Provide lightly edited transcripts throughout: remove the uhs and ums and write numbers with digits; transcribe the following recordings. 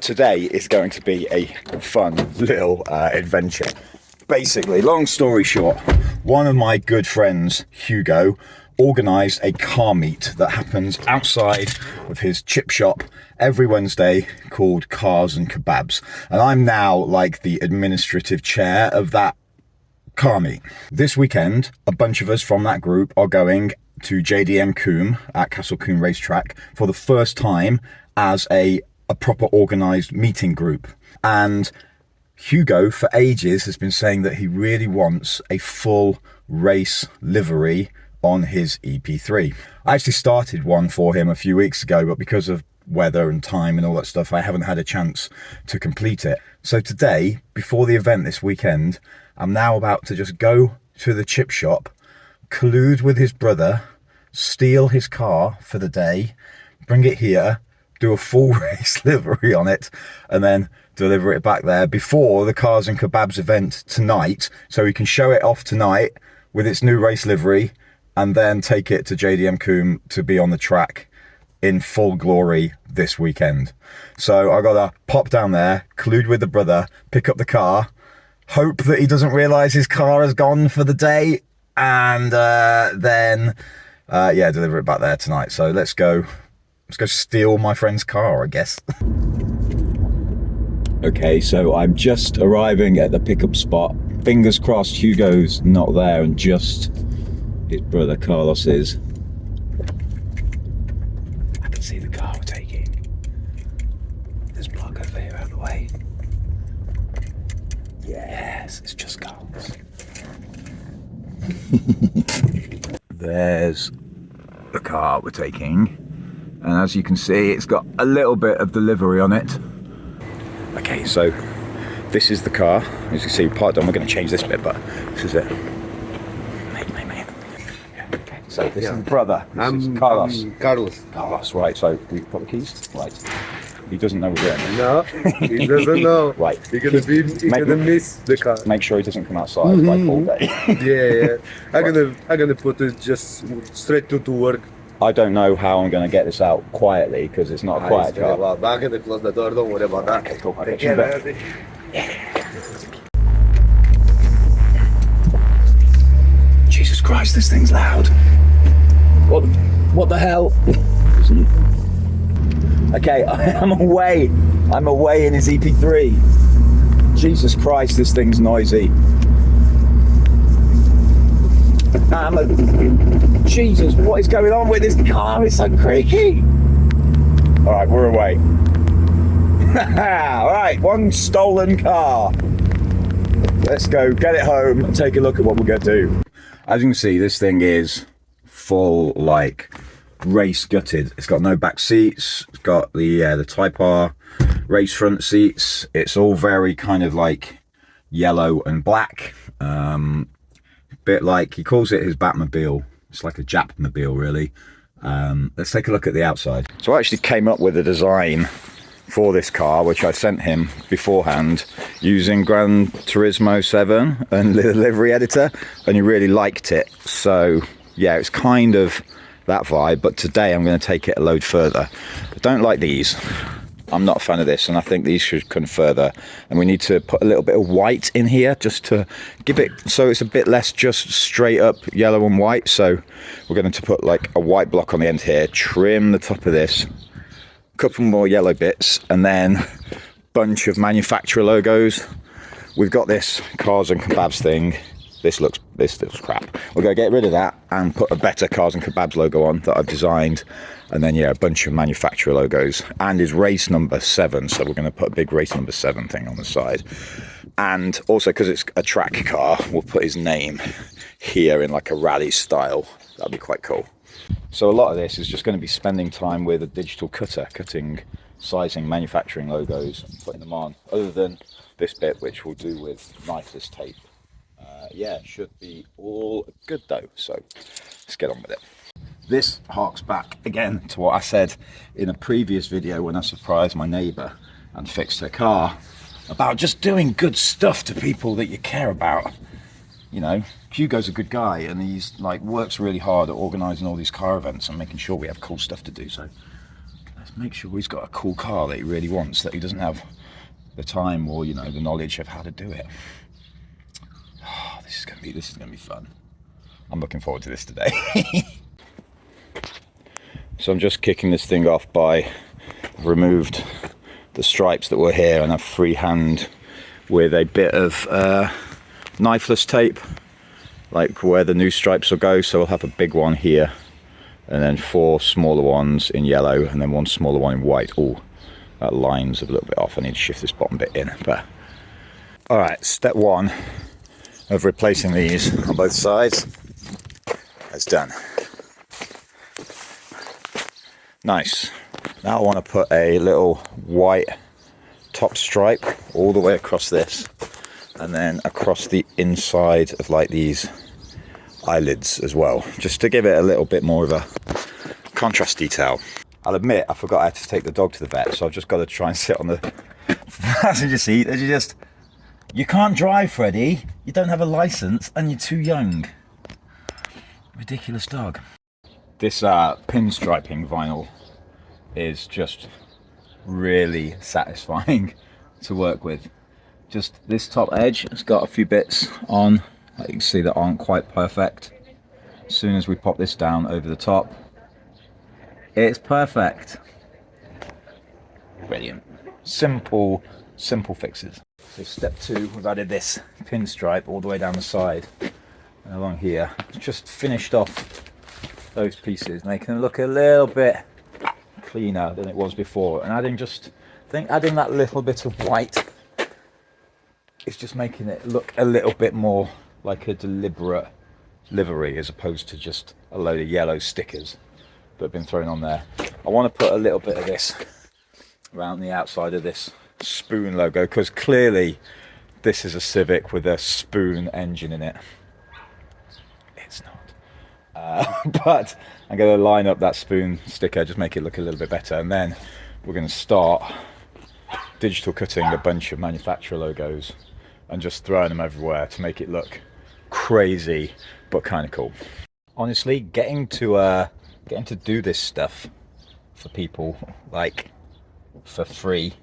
today is going to be a fun little adventure. Basically, long story short, one of my good friends, Hugo, organised a car meet that happens outside of his chip shop every Wednesday called Cars and Kebabs. And I'm now like the administrative chair of that car meet. This weekend, a bunch of us from that group are going to JDM Coombe at Castle Coombe Racetrack for the first time as a proper organised meeting group. And Hugo, for ages, has been saying that he really wants a full race livery on his EP3. I actually started one for him a few weeks ago, but because of weather and time and all that stuff, I haven't had a chance to complete it. So today, before the event this weekend, I'm now about to just go to the chip shop, collude with his brother, steal his car for the day, bring it here, do a full race livery on it, and then deliver it back there before the Cars and Kebabs event tonight, so he can show it off tonight with its new race livery, and then take it to JDM Coombe to be on the track in full glory this weekend. So I gotta pop down there, collude with the brother, pick up the car, hope that he doesn't realise his car has gone for the day, and then deliver it back there tonight. So let's go steal my friend's car, I guess. Okay, so I'm just arriving at the pickup spot. Fingers crossed Hugo's not there and just his brother Carlos is. I can see the car we're taking. There's block over here out of the way. Yes, it's just Carlos. There's the car we're taking. And as you can see, it's got a little bit of the livery on it. Okay, so this is the car. As you can see, parked on. We're going to change this bit, but this is it. Okay, so this is the brother. This is Carlos. Carlos, right. So we've got the keys. Right. He doesn't know we're in. No, he doesn't know. Right. You're gonna miss the car. Make sure he doesn't come outside like all day. Yeah. I'm gonna put it just straight to work. I don't know how I'm going to get this out quietly because it's not a quiet car. Well, I'm gonna close the door. Don't worry about that. Okay, cool. Take care. Jesus Christ, this thing's loud. What the hell? Okay, I'm away. I'm away in his EP3. Jesus Christ, this thing's noisy. Jesus, what is going on with this car? It's so creaky. All right, we're away. All right, one stolen car. Let's go get it home and take a look at what we're going to do. As you can see, this thing is full, like, race gutted. It's got no back seats. It's got the Type R race front seats. It's all very kind of like yellow and black. Bit like, he calls it his Batmobile. It's like a Japmobile, really. Let's take a look at the outside. So I actually came up with a design for this car, which I sent him beforehand using Gran Turismo 7 and the livery editor, and he really liked it. So yeah, it's kind of that vibe, but today I'm going to take it a load further. I don't like these. I'm not a fan of this, and I think these should come further, and we need to put a little bit of white in here just to give it so it's a bit less just straight up yellow and white. So we're going to put like a white block on the end here, trim the top of this, a couple more yellow bits, and then a bunch of manufacturer logos. We've got this Cars and Kebabs thing. This looks crap. We're going to get rid of that and put a better Cars and Kebabs logo on that I've designed. And then, yeah, a bunch of manufacturer logos and his race number 7. So we're going to put a big race number 7 thing on the side. And also, because it's a track car, we'll put his name here in like a rally style. That'd be quite cool. So a lot of this is just going to be spending time with a digital cutter, cutting, sizing, manufacturing logos and putting them on. Other than this bit, which we'll do with knifeless tape. Yeah, should be all good though. So let's get on with it. This harks back again to what I said in a previous video when I surprised my neighbour and fixed her car about just doing good stuff to people that you care about. You know, Hugo's a good guy and he's like works really hard at organising all these car events and making sure we have cool stuff to do. So Let's make sure he's got a cool car that he really wants, that he doesn't have the time or, you know, the knowledge of how to do it. Oh, this is gonna be fun. I'm looking forward to this today. So I'm just kicking this thing off by removed the stripes that were here, and I've freehand with a bit of knifeless tape, like where the new stripes will go. So we'll have a big one here, and then 4 smaller ones in yellow, and then 1 smaller one in white. Oh, that line's a little bit off. I need to shift this bottom bit in. But all right, step 1 of replacing these on both sides. That's done. Nice. Now I want to put a little white top stripe all the way across this, and then across the inside of like these eyelids as well, just to give it a little bit more of a contrast detail. I'll admit I forgot I had to take the dog to the vet, so I've just got to try and sit on the passenger seat. You can't drive, Freddie. You don't have a license and you're too young. Ridiculous dog. This pinstriping vinyl is just really satisfying to work with. Just this top edge has got a few bits on that you can see that aren't quite perfect. As soon as we pop this down over the top, it's perfect. Brilliant. Simple fixes. So step 2, we've added this pinstripe all the way down the side and along here. Just finished off those pieces, making them look a little bit cleaner than it was before, and adding that little bit of white is just making it look a little bit more like a deliberate livery, as opposed to just a load of yellow stickers that have been thrown on there. I want to put a little bit of this around the outside of this spoon logo, because clearly this is a Civic with a spoon engine in it. It's not. But I'm going to line up that spoon sticker, just make it look a little bit better, and then we're going to start digital cutting a bunch of manufacturer logos and just throwing them everywhere to make it look crazy but kind of cool. Honestly, getting to do this stuff for people, like for free,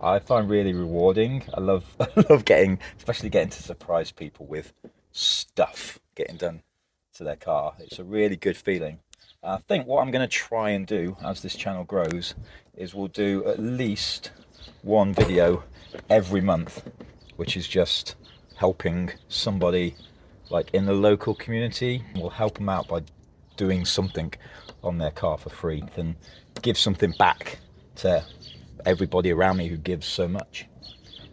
I find really rewarding. I love especially getting to surprise people with stuff getting done to their car. It's a really good feeling. I think what I'm going to try and do as this channel grows is we'll do at least 1 video every month, which is just helping somebody like in the local community. We'll help them out by doing something on their car for free and give something back to everybody around me who gives so much.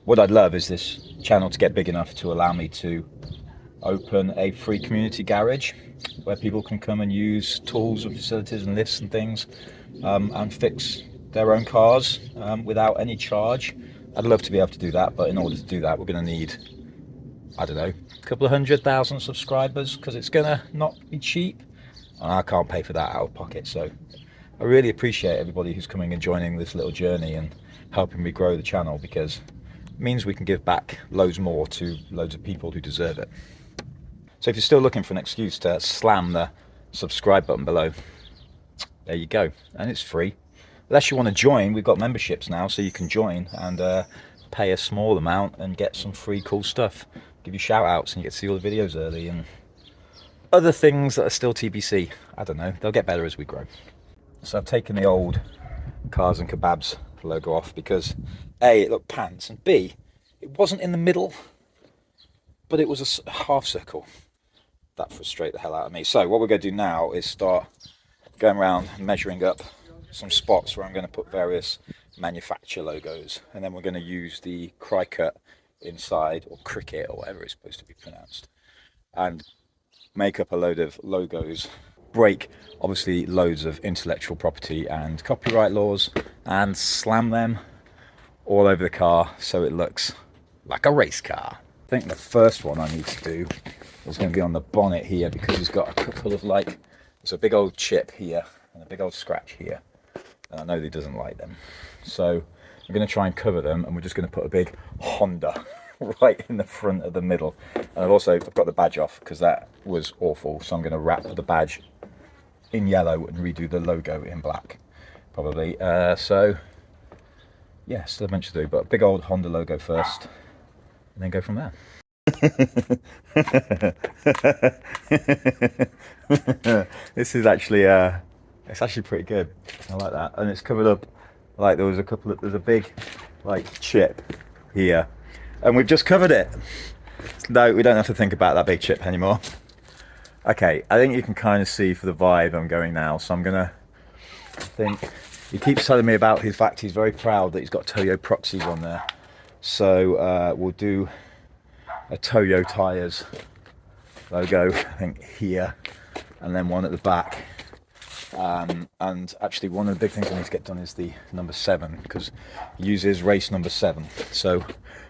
What I'd love is this channel to get big enough to allow me to open a free community garage where people can come and use tools and facilities and lifts and things and fix their own cars without any charge. I'd love to be able to do that, but in order to do that, we're going to need, I don't know, a couple of 100,000 subscribers, because it's going to not be cheap, and I can't pay for that out of pocket. So I really appreciate everybody who's coming and joining this little journey and helping me grow the channel, because it means we can give back loads more to loads of people who deserve it. So if you're still looking for an excuse to slam the subscribe button below, there you go, and it's free. Unless you want to join, we've got memberships now, so you can join and pay a small amount and get some free cool stuff, give you shout outs, and you get to see all the videos early and other things that are still TBC. I don't know, they'll get better as we grow. So I've taken the old Cars and Kebabs logo off because A, it looked pants, and B, it wasn't in the middle, but it was a half circle. That frustrated the hell out of me. So what we're going to do now is start going around measuring up some spots where I'm going to put various manufacturer logos, and then we're going to use the Cricut inside, or Cricket, or whatever it's supposed to be pronounced, and make up a load of logos, break obviously loads of intellectual property and copyright laws, and slam them all over the car so it looks like a race car. I think the first one I need to do is going to be on the bonnet here, because he's got a couple of, like, there's a big old chip here and a big old scratch here, and I know that he doesn't like them. So I'm going to try and cover them, and we're just going to put a big Honda right in the front of the middle. And I've got the badge off because that was awful, so I'm going to wrap the badge in yellow and redo the logo in black. probably. So yeah, still a bunch to do, but big old Honda logo first, and then go from there. This is actually it's actually pretty good. I like that, and it's covered up. Like there's a big like chip here, and we've just covered it. No, we don't have to think about that big chip anymore. Okay, I think you can kind of see for the vibe I'm going now, so I'm gonna think. He keeps telling me about his fact. He's very proud that he's got Toyo proxies on there, so we'll do a Toyo tires logo, I think here, and then one at the back. And actually one of the big things I need to get done is the number 7, because he uses race number 7. So I'm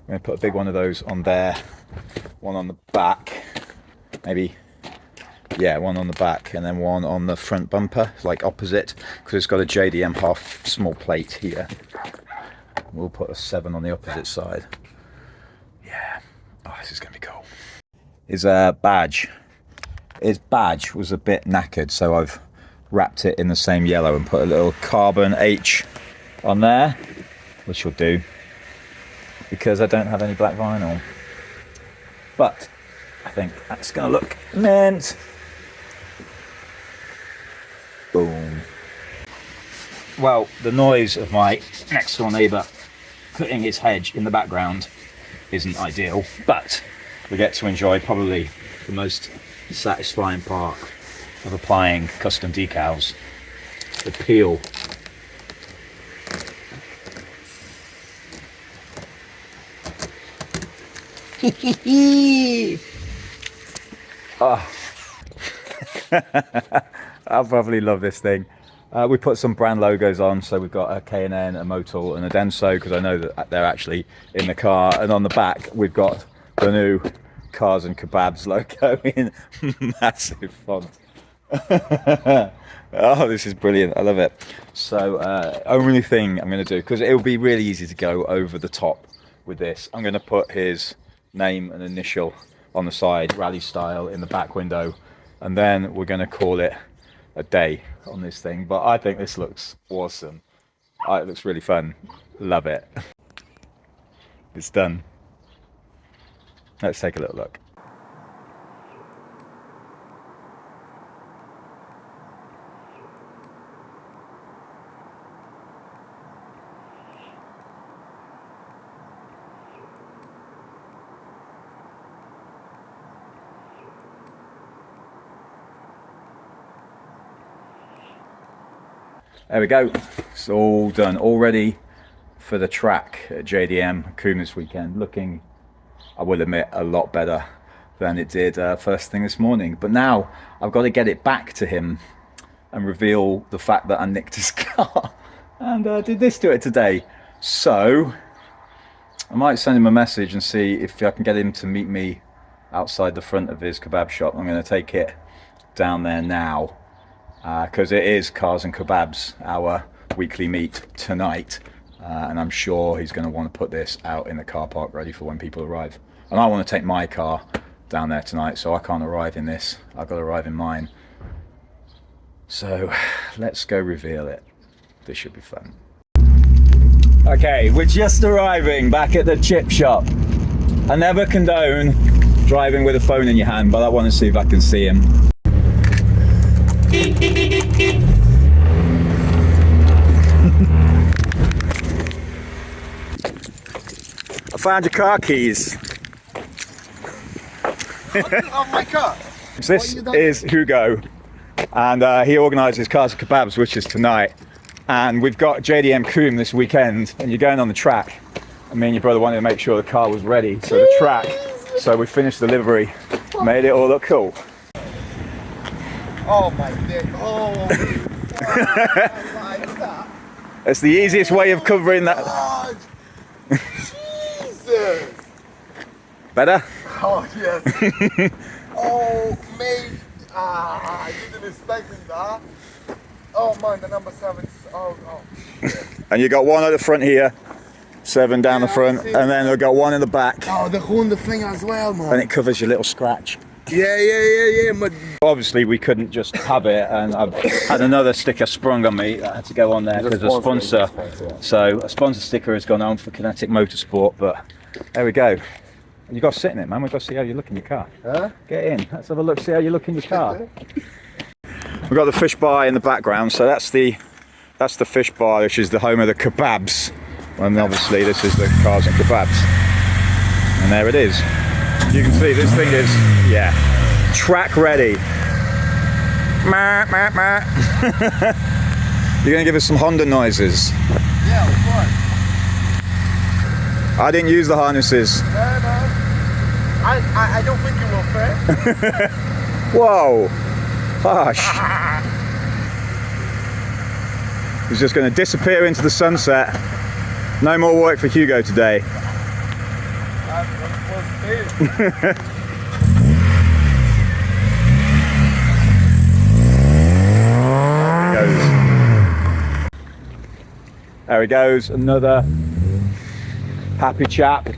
going to put a big one of those on there, one on the back, maybe, yeah, one on the back, and then one on the front bumper, like opposite, because it's got a JDM half small plate here. We'll put a 7 on the opposite side. Yeah, oh, this is going to be cool. His badge was a bit knackered, so I've wrapped it in the same yellow and put a little carbon H on there, which will do because I don't have any black vinyl, but I think that's gonna look mint. Boom. Well, the noise of my next door neighbour cutting his hedge in the background isn't ideal, but we get to enjoy probably the most satisfying part of applying custom decals, the peel. Oh. I probably love this thing. We put some brand logos on, so we've got a K&N, a Motul and a Denso, because I know that they're actually in the car, and on the back we've got the new Cars and Kebabs logo in massive font. Oh, this is brilliant. I love it. So only thing I'm going to do, because it will be really easy to go over the top with this, I'm going to put his name and initial on the side, rally style, in the back window, and then we're going to call it a day on this thing. But I think this looks awesome. It looks really fun. Love it. It's done. Let's take a little look. There we go. It's all done. All ready for the track at JDM Coombe this weekend. Looking, I will admit, a lot better than it did first thing this morning. But now I've got to get it back to him and reveal the fact that I nicked his car and did this to it today. So I might send him a message and see if I can get him to meet me outside the front of his kebab shop. I'm going to take it down there now, because it is Cars and Kebabs, our weekly meet tonight, and I'm sure he's going to want to put this out in the car park ready for when people arrive. And I want to take my car down there tonight, so I can't arrive in this. I've got to arrive in mine. So let's go reveal it. This should be fun. Okay, we're just arriving back at the chip shop. I never condone driving with a phone in your hand, but I want to see if I can see him. I found your car keys. Oh my god! This is Hugo, and he organises Cars and Kebabs, which is tonight. And we've got JDM Coombe this weekend, and you're going on the track. And me and your brother wanted to make sure the car was ready for the track. So we finished the livery, made it all look cool. Oh my dick! Oh! Like that. It's the easiest way of covering that. God. Jesus! Better? Oh yes! Oh mate! I didn't expect that. Oh man, the number 7. Oh shit. And you got one at the front here, 7 down the front, and then we've got one in the back. Oh, the Honda thing as well, man. And it covers your little scratch. Yeah, but Obviously, we couldn't just have it, and I've had another sticker sprung on me that had to go on there because a sponsor. So a sponsor sticker has gone on for Kinetic Motorsport, but there we go. You got to sit in it, man. We've got to see how you look in your car. Huh? Get in. Let's have a look, see how you look in your car. We've got the fish bar in the background, so that's the fish bar, which is the home of the kebabs. And obviously this is the cars and kebabs. And there it is. You can see this thing is, yeah, track ready. Ma, ma, ma. You're going to give us some Honda noises. yeah, of course. I didn't use the harnesses. No. I don't think you will fit. Whoa. Hush. He's just going to disappear into the sunset. No more work for Hugo today. That's what it's supposed to be. There he goes, another happy chap.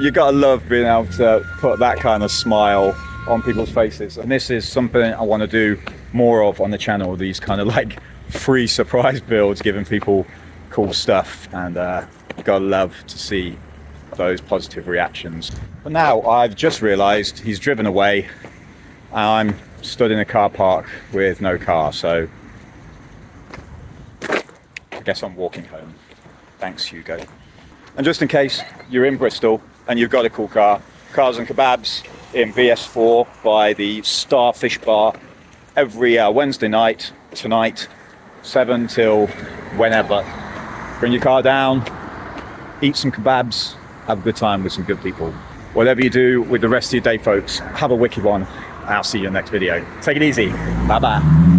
You gotta love being able to put that kind of smile on people's faces. And this is something I want to do more of on the channel, these kind of like free surprise builds, giving people cool stuff, and gotta love to see those positive reactions. But now I've just realized he's driven away and I'm stood in a car park with no car, so I guess I'm walking home. Thanks, Hugo. And just in case you're in Bristol and you've got a cool car, Cars and Kebabs in BS4 by the Starfish Bar every Wednesday night, tonight, 7 till whenever. Bring your car down, eat some kebabs, have a good time with some good people. Whatever you do with the rest of your day, folks, have a wicked one. I'll see you in the next video. Take it easy. Bye-bye.